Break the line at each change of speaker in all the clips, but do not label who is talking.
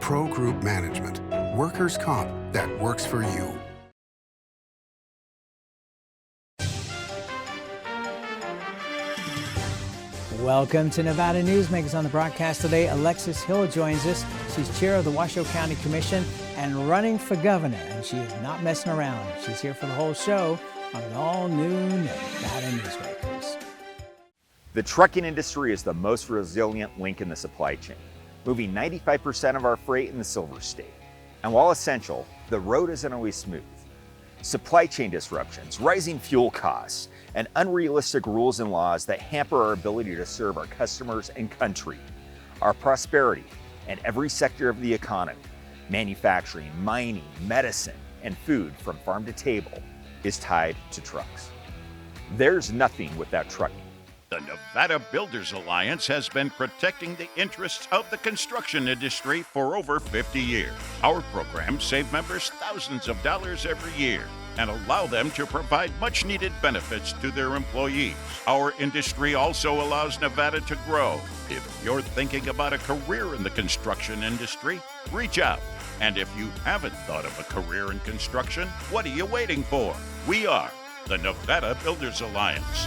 Pro Group Management. Workers' comp that works for you.
Welcome to Nevada Newsmakers. On the broadcast today, Alexis Hill joins us. She's chair of the Washoe County Commission and running for governor, and she is not messing around. She's here for the whole show on an all-new Nevada Newsmakers.
The trucking industry is the most resilient link in the supply chain, moving 95% of our freight in the Silver State. And while essential, the road isn't always smooth. Supply chain disruptions, rising fuel costs, and unrealistic rules and laws that hamper our ability to serve our customers and country. Our prosperity in every sector of the economy, manufacturing, mining, medicine, and food from farm to table, is tied to trucks. There's nothing without trucking.
The Nevada Builders Alliance has been protecting the interests of the construction industry for over 50 years. Our programs save members thousands of dollars every year and allow them to provide much-needed benefits to their employees. Our industry also allows Nevada to grow. If you're thinking about a career in the construction industry, reach out. And if you haven't thought of a career in construction, what are you waiting for? We are the Nevada Builders Alliance.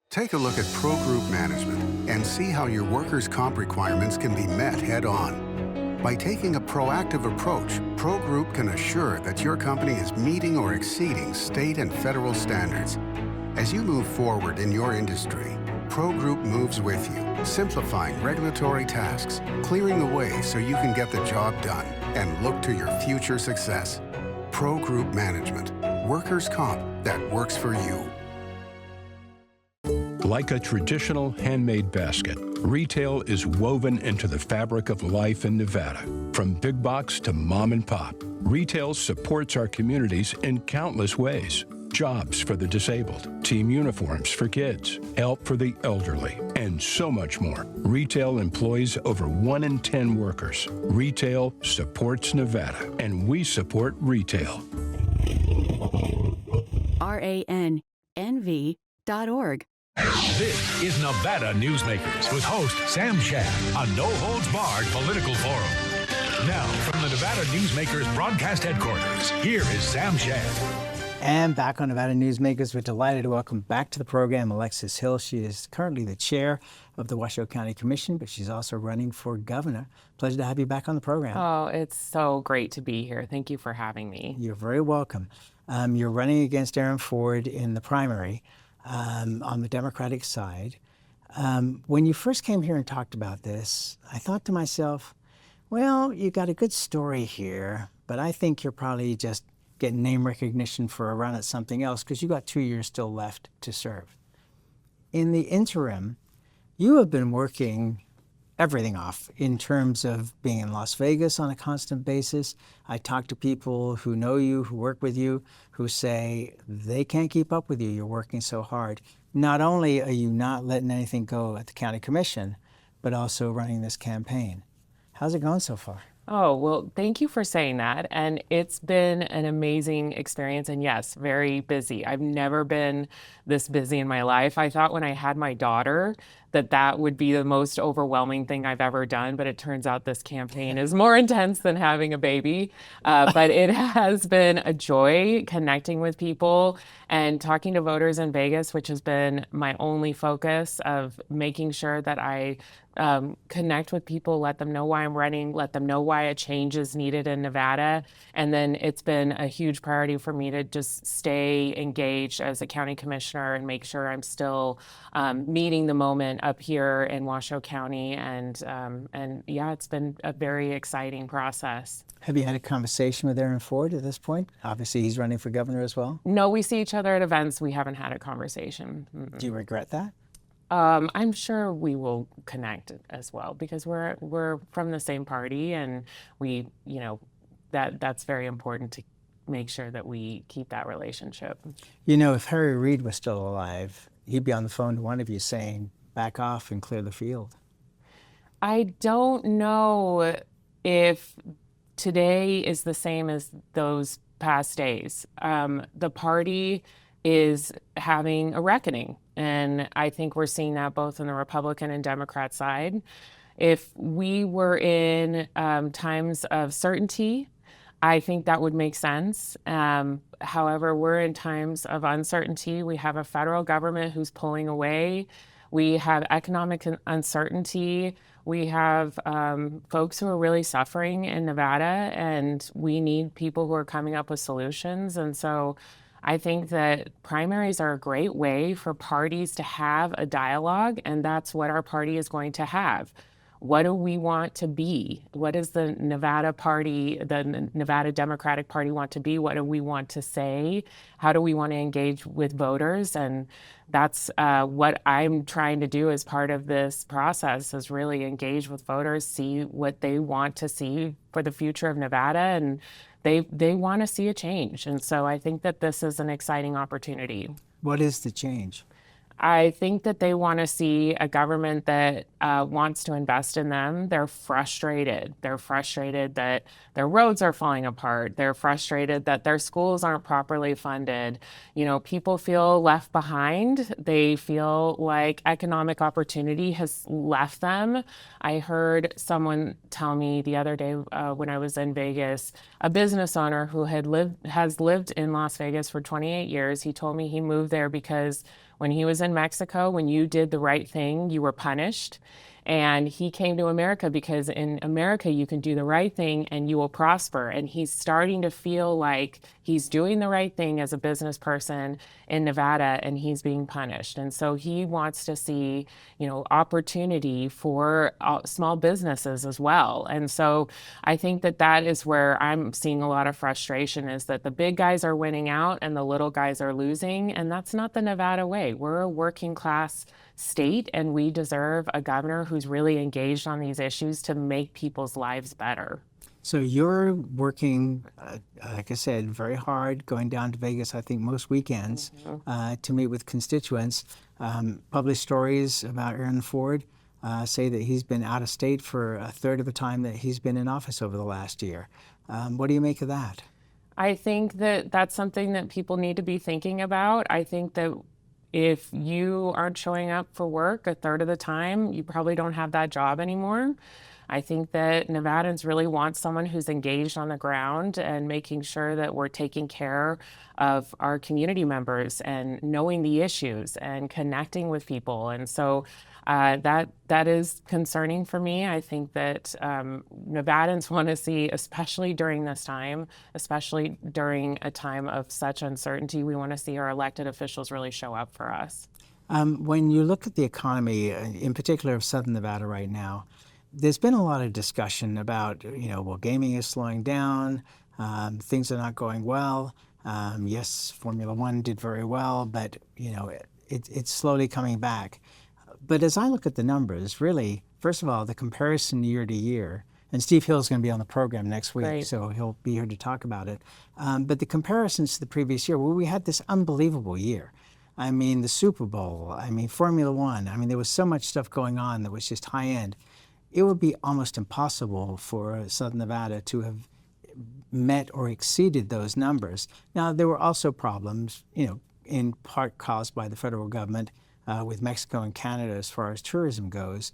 Take a look at Pro Group Management and see how your workers' comp requirements can be met head-on. By taking a proactive approach, Pro Group can assure that your company is meeting or exceeding state and federal standards. As you move forward in your industry, Pro Group moves with you, simplifying regulatory tasks, clearing the way so you can get the job done and look to your future success. Pro Group Management. Workers' comp that works for you.
Like a traditional handmade basket, retail is woven into the fabric of life in Nevada. From big box to mom and pop, retail supports our communities in countless ways. Jobs for the disabled, team uniforms for kids, help for the elderly, and so much more. Retail employs over 1 in 10 workers. Retail supports Nevada, and we support retail.
RANNV.org.
This is Nevada Newsmakers with host Sam Shad, a no-holds-barred political forum. Now, from the Nevada Newsmakers broadcast headquarters, here is Sam Shad.
And back on Nevada Newsmakers, we're delighted to welcome back to the program Alexis Hill. She is currently the chair of the Washoe County Commission, but she's also running for governor. Pleasure to have you back on the program.
Oh, it's so great to be here. Thank you for having me.
You're very welcome. You're running against Aaron Ford in the primary on the Democratic side. When you first came here and talked about this, I thought to myself, well, you got a good story here, but I think you're probably just getting name recognition for a run at something else because you got 2 years still left to serve. In the interim, you have been working everything off in terms of being in Las Vegas on a constant basis. I talk to people who know you, who work with you, who say they can't keep up with you. You're working so hard. Not only are you not letting anything go at the county commission, but also running this campaign. How's it going so far?
Oh, well, thank you for saying that. And it's been an amazing experience. And yes, very busy. I've never been this busy in my life. I thought when I had my daughter that would be the most overwhelming thing I've ever done. But it turns out this campaign is more intense than having a baby. But it has been a joy connecting with people and talking to voters in Vegas, which has been my only focus of making sure that I connect with people, let them know why I'm running, let them know why a change is needed in Nevada. And then it's been a huge priority for me to just stay engaged as a county commissioner and make sure I'm still meeting the moment up here in Washoe County. And yeah, it's been a very exciting process.
Have you had a conversation with Aaron Ford at this point? Obviously, he's running for governor as well.
No, we see each other at events. We haven't had a conversation. Mm-mm.
Do you regret that?
I'm sure we will connect as well because we're from the same party, and we, that's very important to make sure that we keep that relationship.
If Harry Reid was still alive, he'd be on the phone to one of you saying, back off and clear the field.
I don't know if today is the same as those past days. The party is having a reckoning. And I think we're seeing that both on the Republican and Democrat side. If we were in times of certainty, I think that would make sense. However, we're in times of uncertainty. We have a federal government who's pulling away. We have economic uncertainty. We have folks who are really suffering in Nevada, and we need people who are coming up with solutions. And so I think that primaries are a great way for parties to have a dialogue, and that's what our party is going to have. What do we want to be? What does the Nevada Party, the Nevada Democratic Party want to be? What do we want to say? How do we want to engage with voters? And that's what I'm trying to do as part of this process, is really engage with voters, see what they want to see for the future of Nevada, and they want to see a change. And so I think that this is an exciting opportunity.
What is the change?
I think that they want to see a government that wants to invest in them. They're frustrated. They're frustrated that their roads are falling apart. They're frustrated that their schools aren't properly funded. You know, people feel left behind. They feel like economic opportunity has left them. I heard someone tell me the other day when I was in Vegas, a business owner who has lived in Las Vegas for 28 years. He told me he moved there because when he was in Mexico, when you did the right thing, you were punished. And he came to America because in America, you can do the right thing and you will prosper. And he's starting to feel like he's doing the right thing as a business person in Nevada, and he's being punished. And so he wants to see, you know, opportunity for small businesses as well. And so I think that that is where I'm seeing a lot of frustration, is that the big guys are winning out and the little guys are losing. And that's not the Nevada way. We're a working class state, and we deserve a governor who's really engaged on these issues to make people's lives better.
So you're working, like I said, very hard, going down to Vegas, I think, most weekends to meet with constituents. Published stories about Aaron Ford say that he's been out of state for a third of the time that he's been in office over the last year. What do you make of that?
I think that that's something that people need to be thinking about. I think that if you aren't showing up for work a third of the time, you probably don't have that job anymore. I think that Nevadans really want someone who's engaged on the ground and making sure that we're taking care of our community members and knowing the issues and connecting with people. And so that is concerning for me. I think that Nevadans want to see, especially during this time, especially during a time of such uncertainty, we want to see our elected officials really show up for us.
When you look at the economy, in particular of Southern Nevada right now, there's been a lot of discussion about, well, gaming is slowing down, things are not going well. Yes, Formula One did very well, but, it's slowly coming back. But as I look at the numbers, really, first of all, the comparison year to year, and Steve Hill's going to be on the program next week,
Great.
So he'll be here to talk about it. But the comparisons to the previous year, well, we had this unbelievable year. I mean, the Super Bowl, Formula One, there was so much stuff going on that was just high end. It would be almost impossible for Southern Nevada to have met or exceeded those numbers. Now, there were also problems, in part caused by the federal government with Mexico and Canada as far as tourism goes,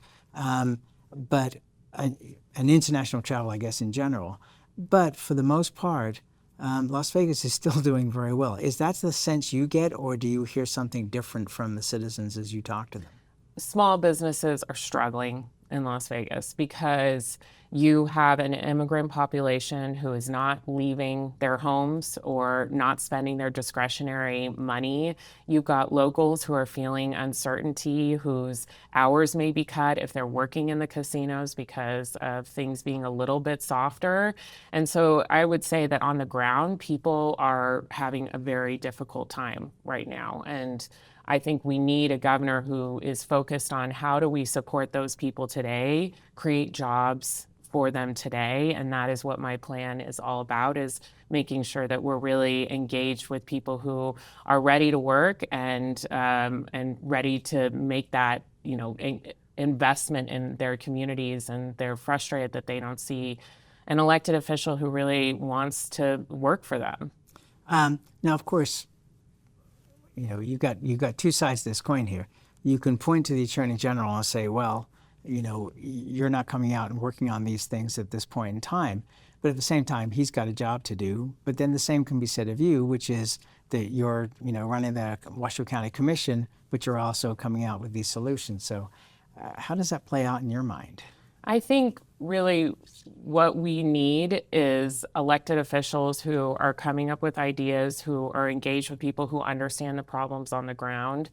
but an international travel, I guess, in general. But for the most part, Las Vegas is still doing very well. Is that the sense you get, or do you hear something different from the citizens as you talk to them?
Small businesses are struggling in Las Vegas because you have an immigrant population who is not leaving their homes or not spending their discretionary money. You've got locals who are feeling uncertainty, whose hours may be cut if they're working in the casinos because of things being a little bit softer. And so I would say that on the ground, people are having a very difficult time right now. And I think we need a governor who is focused on how do we support those people today, create jobs for them today. And that is what my plan is all about, is making sure that we're really engaged with people who are ready to work and ready to make that, investment in their communities. And they're frustrated that they don't see an elected official who really wants to work for them.
Now, of course, you've got two sides to this coin here. You can point to the Attorney General and say, well, you're not coming out and working on these things at this point in time. But at the same time, he's got a job to do. But then the same can be said of you, which is that you're, running the Washoe County Commission, but you're also coming out with these solutions. So how does that play out in your mind?
I think really what we need is elected officials who are coming up with ideas, who are engaged with people who understand the problems on the ground.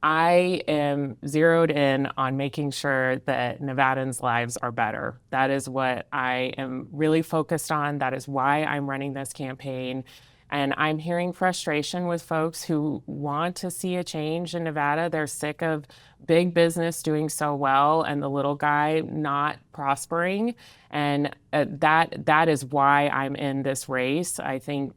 I am zeroed in on making sure that Nevadans' lives are better. That is what I am really focused on. That is why I'm running this campaign. And I'm hearing frustration with folks who want to see a change in Nevada. They're sick of big business doing so well and the little guy not prospering. And that is why I'm in this race. I think,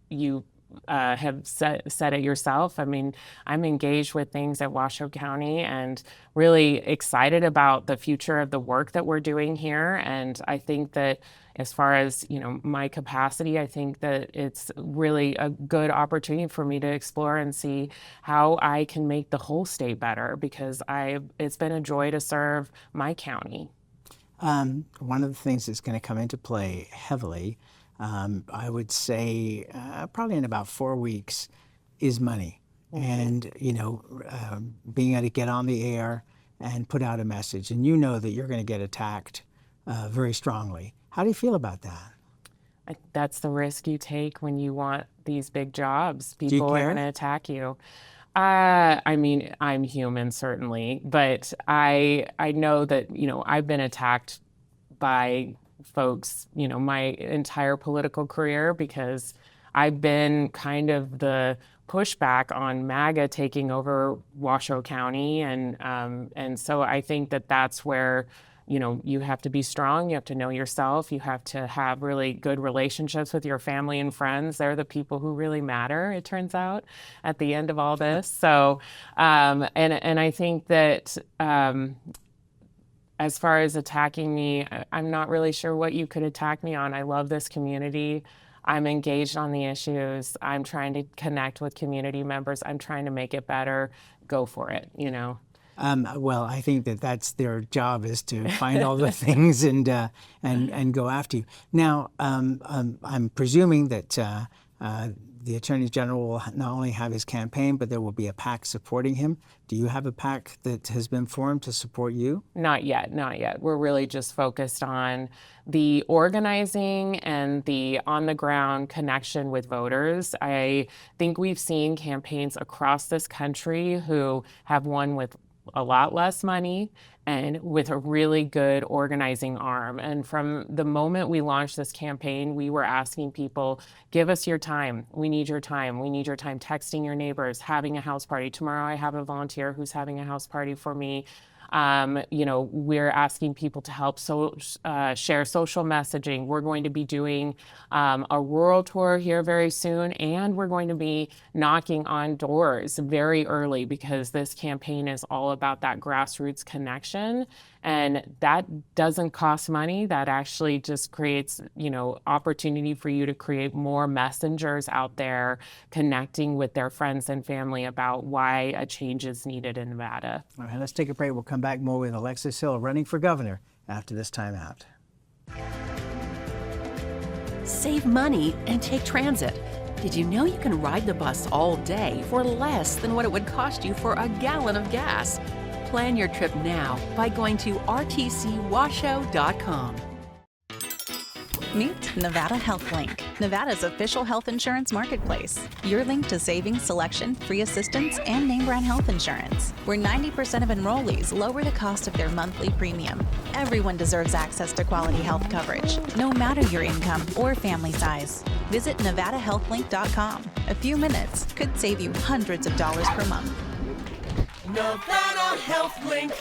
you have said it yourself. I mean, I'm engaged with things at Washoe County and really excited about the future of the work that we're doing here. And I think that as far as, my capacity, I think that it's really a good opportunity for me to explore and see how I can make the whole state better, because it's been a joy to serve my county.
One of the things that's going to come into play heavily, I would say probably in about 4 weeks, is money. And, being able to get on the air and put out a message. And that you're going to get attacked very strongly. How do you feel about that?
That's the risk you take when you want these big jobs.
Do you
People are
care?
going to attack you. I mean, I'm human, certainly, but I know that, I've been attacked by folks, my entire political career, because I've been kind of the pushback on MAGA taking over Washoe County. And so I think that that's where, you have to be strong, you have to know yourself, you have to have really good relationships with your family and friends. They're the people who really matter, it turns out, at the end of all this. So, and I think that as far as attacking me, I'm not really sure what you could attack me on. I love this community. I'm engaged on the issues. I'm trying to connect with community members. I'm trying to make it better. Go for it,
Well, I think that's their job, is to find all the things and go after you. Now, I'm presuming that the Attorney General will not only have his campaign, but there will be a PAC supporting him. Do you have a PAC that has been formed to support you?
Not yet. We're really just focused on the organizing and the on-the-ground connection with voters. I think we've seen campaigns across this country who have won with a lot less money and with a really good organizing arm. And from the moment we launched this campaign, we were asking people, give us your time. We need your time. We need your time texting your neighbors, having a house party. Tomorrow I have a volunteer who's having a house party for me. We're asking people to help share social messaging. We're going to be doing a rural tour here very soon, and we're going to be knocking on doors very early, because this campaign is all about that grassroots connection. And that doesn't cost money. That actually just creates, opportunity for you to create more messengers out there connecting with their friends and family about why a change is needed in Nevada.
All right, let's take a break. We'll come back more with Alexis Hill running for governor after this time out.
Save money and take transit. Did you know you can ride the bus all day for less than what it would cost you for a gallon of gas? Plan your trip now by going to rtcwashoe.com.
Meet Nevada Health Link, Nevada's official health insurance marketplace. Your link to savings, selection, free assistance, and name brand health insurance, where 90% of enrollees lower the cost of their monthly premium. Everyone deserves access to quality health coverage, no matter your income or family size. Visit NevadaHealthLink.com. A few minutes could save you hundreds of dollars per month.
Nevada Health Link.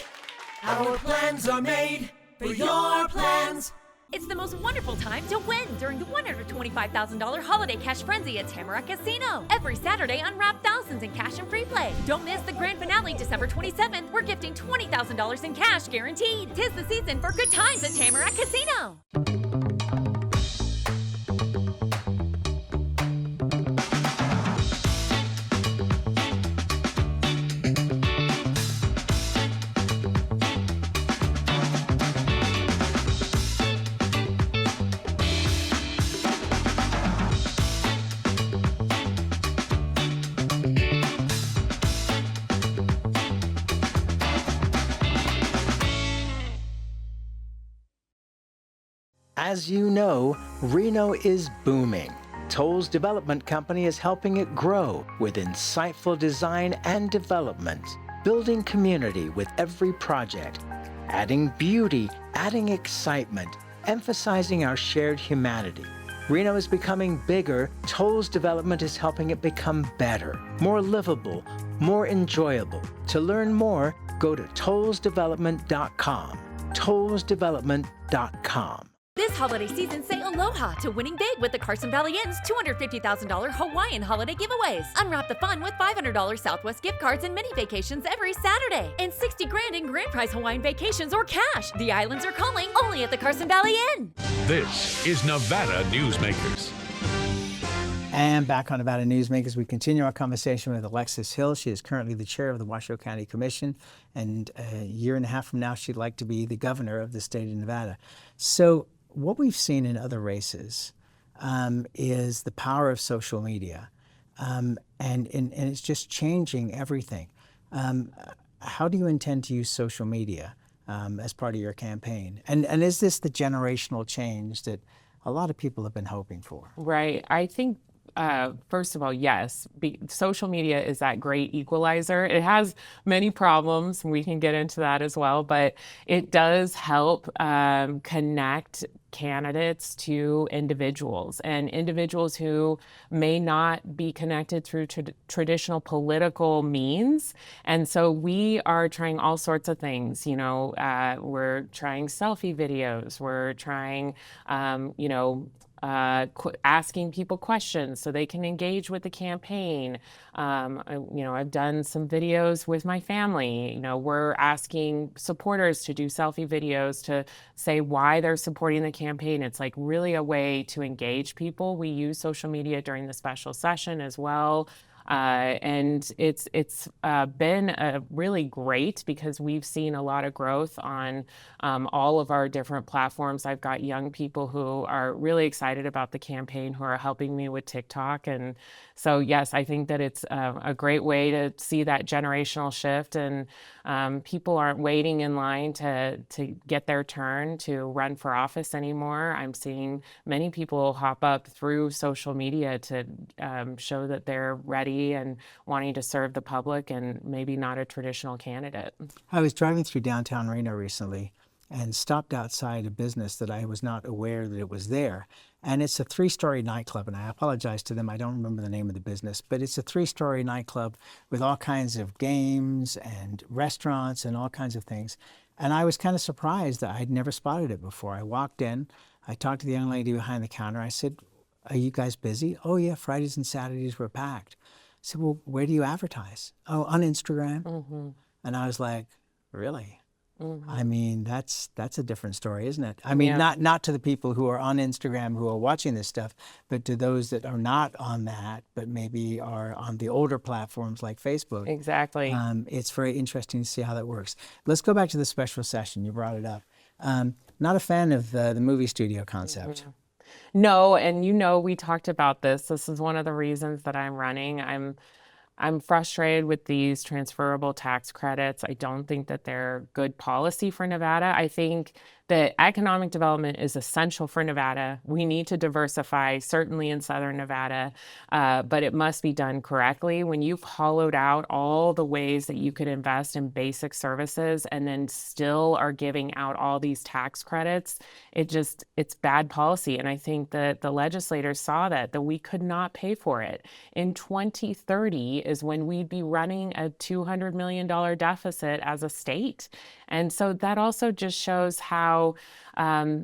Our plans are made for your plans.
It's the most wonderful time to win during the $125,000 Holiday Cash Frenzy at Tamarack Casino. Every Saturday, unwrap thousands in cash and free play. Don't miss the grand finale December 27th. We're gifting $20,000 in cash guaranteed. 'Tis the season for good times at Tamarack Casino.
As you know, Reno is booming. Toll's development company is helping it grow with insightful design and development, building community with every project, adding beauty, adding excitement, emphasizing our shared humanity. Reno is becoming bigger. Toll's development is helping it become better, more livable, more enjoyable. To learn more, go to tollsdevelopment.com. tollsdevelopment.com.
This holiday season, say aloha to winning big with the Carson Valley Inn's $250,000 Hawaiian holiday giveaways. Unwrap the fun with $500 Southwest gift cards and mini vacations every Saturday. And $60,000 in grand prize Hawaiian vacations or cash. The islands are calling, only at the Carson Valley Inn.
This is Nevada Newsmakers.
And back on Nevada Newsmakers, we continue our conversation with Alexis Hill. She is currently the chair of the Washoe County Commission, and a year and a half from now, she'd like to be the governor of the state of Nevada. So what we've seen in other races is the power of social media, and it's just changing everything. How do you intend to use social media as part of your campaign? And is this the generational change that a lot of people have been hoping for?
Right. I think, first of all, yes, social media is that great equalizer. It has many problems, and we can get into that as well, but it does help connect candidates to individuals, and individuals who may not be connected through traditional political means. And so we are trying all sorts of things. We're trying selfie videos. We're trying, asking people questions so they can engage with the campaign. I've done some videos with my family. We're asking supporters to do selfie videos to say why they're supporting the campaign. It's like really a way to engage people. We use social media during the special session as well. And it's been really great because we've seen a lot of growth on all of our different platforms. I've got young people who are really excited about the campaign who are helping me with TikTok. And so, yes, I think that it's a great way to see that generational shift, and people aren't waiting in line to get their turn to run for office anymore. I'm seeing many people hop up through social media to show that they're ready and wanting to serve the public and maybe not a traditional candidate.
I was driving through downtown Reno recently and stopped outside a business that I was not aware that it was there. And it's a 3-story nightclub, and I apologize to them, I don't remember the name of the business, but it's a 3-story nightclub with all kinds of games and restaurants and all kinds of things. And I was kind of surprised that I'd never spotted it before. I walked in, I talked to the young lady behind the counter, I said, "Are you guys busy?" "Oh yeah, Fridays and Saturdays we're packed." I said, "Well, where do you advertise?" "Oh, on Instagram."
Mm-hmm.
And I was like, "Really?"
Mm-hmm.
I mean, that's a different story, isn't it? I mean, not to the people who are on Instagram who are watching this stuff, but to those that are not on that, but maybe are on the older platforms like Facebook.
Exactly.
It's very interesting to see how that works. Let's go back to the special session. You brought it up. Not a fan of the movie studio concept.
Mm-hmm. No, and we talked about this. This is one of the reasons that I'm running. I'm frustrated with these transferable tax credits. I don't think that they're good policy for Nevada. I think that economic development is essential for Nevada. We need to diversify, certainly in Southern Nevada, but it must be done correctly. When you've hollowed out all the ways that you could invest in basic services and then still are giving out all these tax credits, it's bad policy. And I think that the legislators saw that we could not pay for it. In 2030 is when we'd be running a $200 million deficit as a state. And so that also just shows how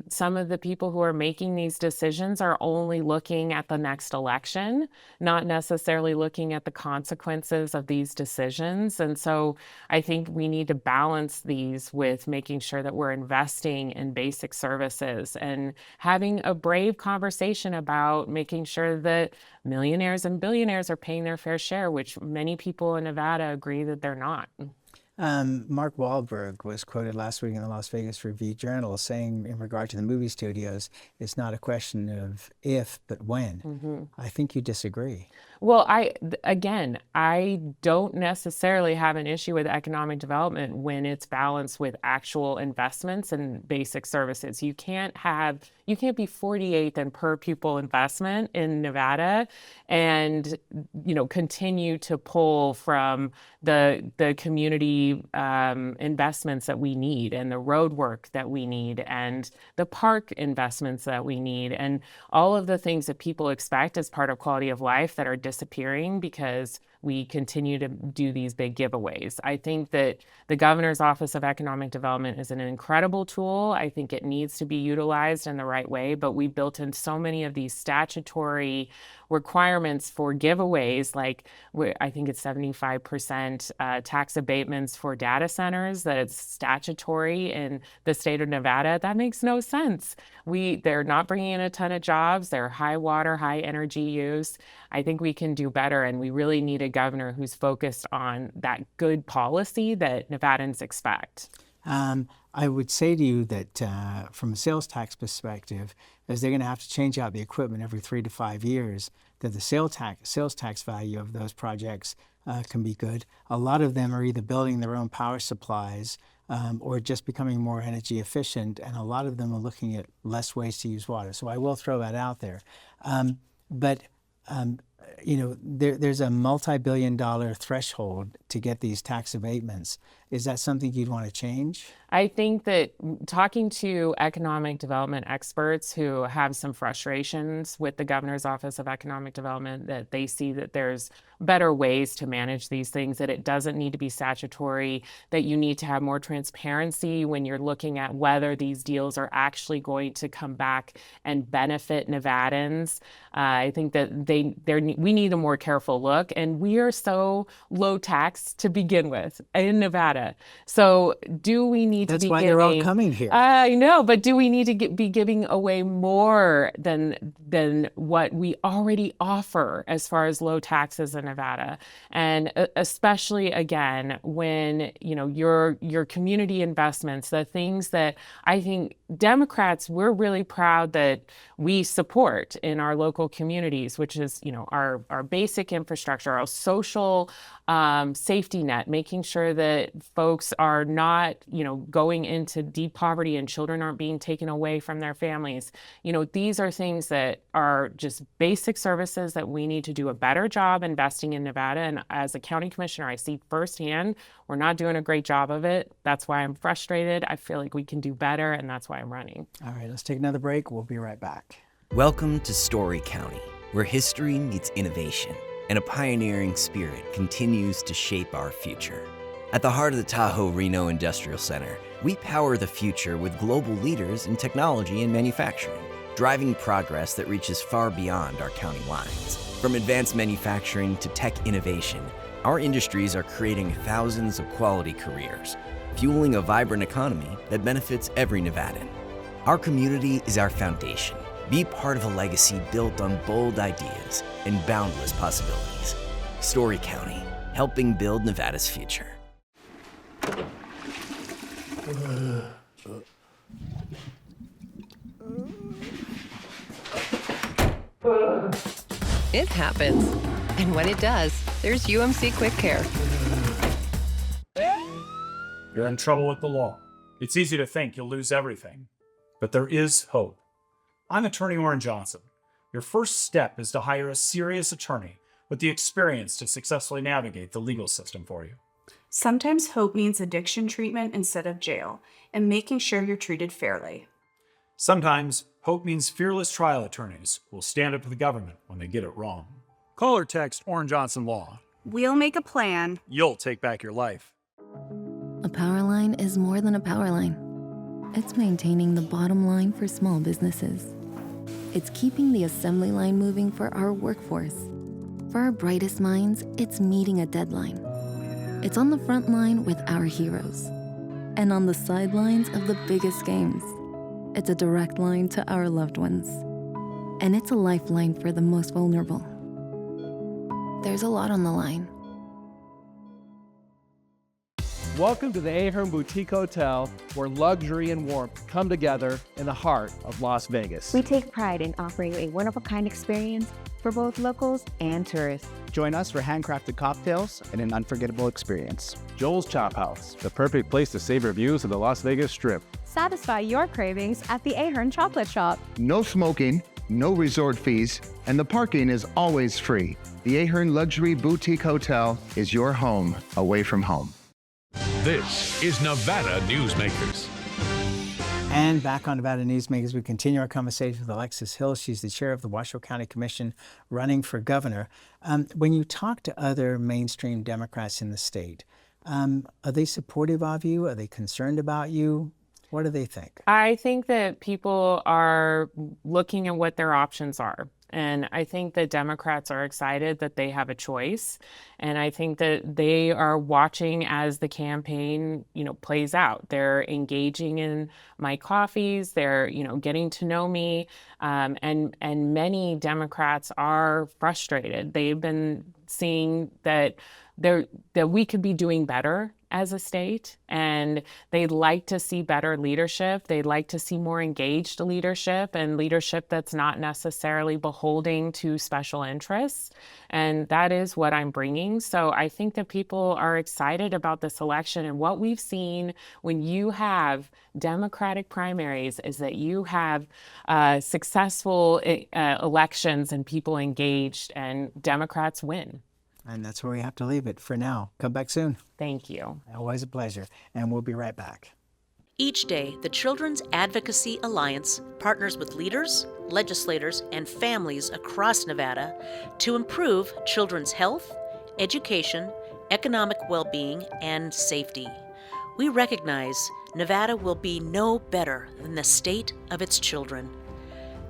some of the people who are making these decisions are only looking at the next election, not necessarily looking at the consequences of these decisions. And so I think we need to balance these with making sure that we're investing in basic services and having a brave conversation about making sure that millionaires and billionaires are paying their fair share, which many people in Nevada agree that they're not.
Mark Wahlberg was quoted last week in the Las Vegas Review-Journal saying in regard to the movie studios, it's not a question of if, but when. I think you disagree.
Well, I don't necessarily have an issue with economic development when it's balanced with actual investments and basic services. You can't be 48th in per pupil investment in Nevada and, continue to pull from the community investments that we need and the road work that we need and the park investments that we need and all of the things that people expect as part of quality of life that are disappearing because we continue to do these big giveaways. I think that the Governor's Office of Economic Development is an incredible tool. I think it needs to be utilized in the right way, but we built in so many of these statutory requirements for giveaways, like I think it's 75% tax abatements for data centers, that it's statutory in the state of Nevada. That makes no sense. They're not bringing in a ton of jobs. They're high water, high energy use. I think we can do better, and we really need a governor who's focused on that good policy that Nevadans expect.
I would say to you that from a sales tax perspective, as they're going to have to change out the equipment every 3 to 5 years, that the sales tax value of those projects can be good. A lot of them are either building their own power supplies or just becoming more energy efficient, and a lot of them are looking at less ways to use water. So I will throw that out there. There's a multi-billion-dollar threshold to get these tax abatements. Is that something you'd want to change?
I think that talking to economic development experts who have some frustrations with the Governor's Office of Economic Development, that they see that there's better ways to manage these things, that it doesn't need to be statutory, that you need to have more transparency when you're looking at whether these deals are actually going to come back and benefit Nevadans. I think that we need a more careful look, and we are so low tax to begin with in Nevada. So do we need
That's
to be
why
giving,
they're all coming here.
I know, but do we need to be giving away more than what we already offer as far as low taxes in Nevada? And especially again when your community investments, the things that I think Democrats, we're really proud that we support in our local communities, which is our basic infrastructure, our social safety net, making sure that folks are not, going into deep poverty and children aren't being taken away from their families. These are things that are just basic services that we need to do a better job investing in Nevada. And as a county commissioner, I see firsthand we're not doing a great job of it. That's why I'm frustrated. I feel like we can do better, and that's why I'm running.
All right, let's take another break. We'll be right back.
Welcome to Story County, where history meets innovation and a pioneering spirit continues to shape our future. At the heart of the Tahoe Reno Industrial Center, we power the future with global leaders in technology and manufacturing, driving progress that reaches far beyond our county lines. From advanced manufacturing to tech innovation, our industries are creating thousands of quality careers, fueling a vibrant economy that benefits every Nevadan. Our community is our foundation. Be part of a legacy built on bold ideas and boundless possibilities. Story County, helping build Nevada's future.
It happens. And when it does, there's UMC Quick Care.
You're in trouble with the law. It's easy to think you'll lose everything, but there is hope. I'm Attorney Orrin Johnson. Your first step is to hire a serious attorney with the experience to successfully navigate the legal system for you.
Sometimes hope means addiction treatment instead of jail, and making sure you're treated fairly.
Sometimes hope means fearless trial attorneys who will stand up to the government when they get it wrong. Call or text Orrin Johnson Law.
We'll make a plan.
You'll take back your life.
A power line is more than a power line. It's maintaining the bottom line for small businesses. It's keeping the assembly line moving for our workforce. For our brightest minds, it's meeting a deadline. It's on the front line with our heroes. And on the sidelines of the biggest games. It's a direct line to our loved ones. And it's a lifeline for the most vulnerable. There's a lot on the line.
Welcome to the Ahern Boutique Hotel, where luxury and warmth come together in the heart of Las Vegas.
We take pride in offering a one-of-a-kind experience for both locals and tourists.
Join us for handcrafted cocktails and an unforgettable experience.
Joel's Chop House, the perfect place to savor views of the Las Vegas Strip.
Satisfy your cravings at the Ahern Chocolate Shop.
No smoking, no resort fees, and the parking is always free. The Ahern Luxury Boutique Hotel is your home away from home.
This is Nevada Newsmakers.
And back on Nevada Newsmakers, we continue our conversation with Alexis Hill. She's the chair of the Washoe County Commission running for governor. When you talk to other mainstream Democrats in the state, are they supportive of you? Are they concerned about you? What do they think?
I think that people are looking at what their options are. And I think that Democrats are excited that they have a choice. And I think that they are watching as the campaign, plays out. They're engaging in my coffees. They're, getting to know me. And many Democrats are frustrated. They've been seeing that we could be doing better as a state, and they'd like to see better leadership. They'd like to see more engaged leadership and leadership that's not necessarily beholden to special interests. And that is what I'm bringing. So I think that people are excited about this election. And what we've seen when you have Democratic primaries is that you have successful elections and people engaged, and Democrats win.
And that's where we have to leave it for now. Come back soon.
Thank you.
Always a pleasure. And we'll be right back.
Each day, the Children's Advocacy Alliance partners with leaders, legislators, and families across Nevada to improve children's health, education, economic well-being, and safety. We recognize Nevada will be no better than the state of its children.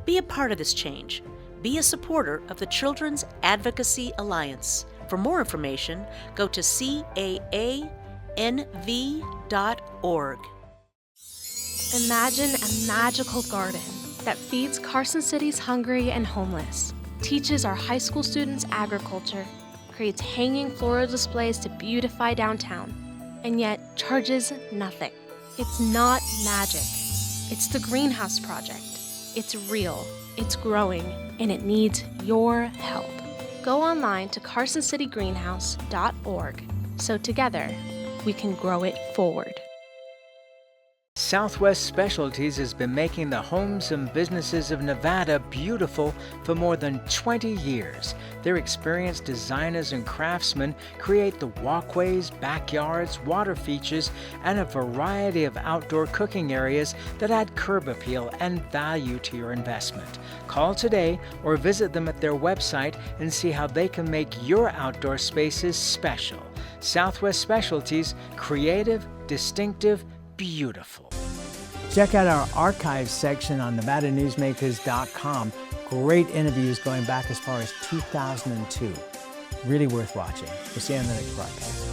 Be a part of this change. Be a supporter of the Children's Advocacy Alliance. For more information, go to caanv.org.
Imagine a magical garden that feeds Carson City's hungry and homeless, teaches our high school students agriculture, creates hanging floral displays to beautify downtown, and yet charges nothing. It's not magic. It's the Greenhouse Project. It's real, it's growing, and it needs your help. Go online to carsоncitygreenhouse.org so together we can grow it forward.
Southwest Specialties has been making the homes and businesses of Nevada beautiful for more than 20 years. Their experienced designers and craftsmen create the walkways, backyards, water features, and a variety of outdoor cooking areas that add curb appeal and value to your investment. Call today or visit them at their website and see how they can make your outdoor spaces special. Southwest Specialties, creative, distinctive, beautiful. Check out our archives section on NevadaNewsmakers.com. Great interviews going back as far as 2002. Really worth watching. We'll see you on the next broadcast.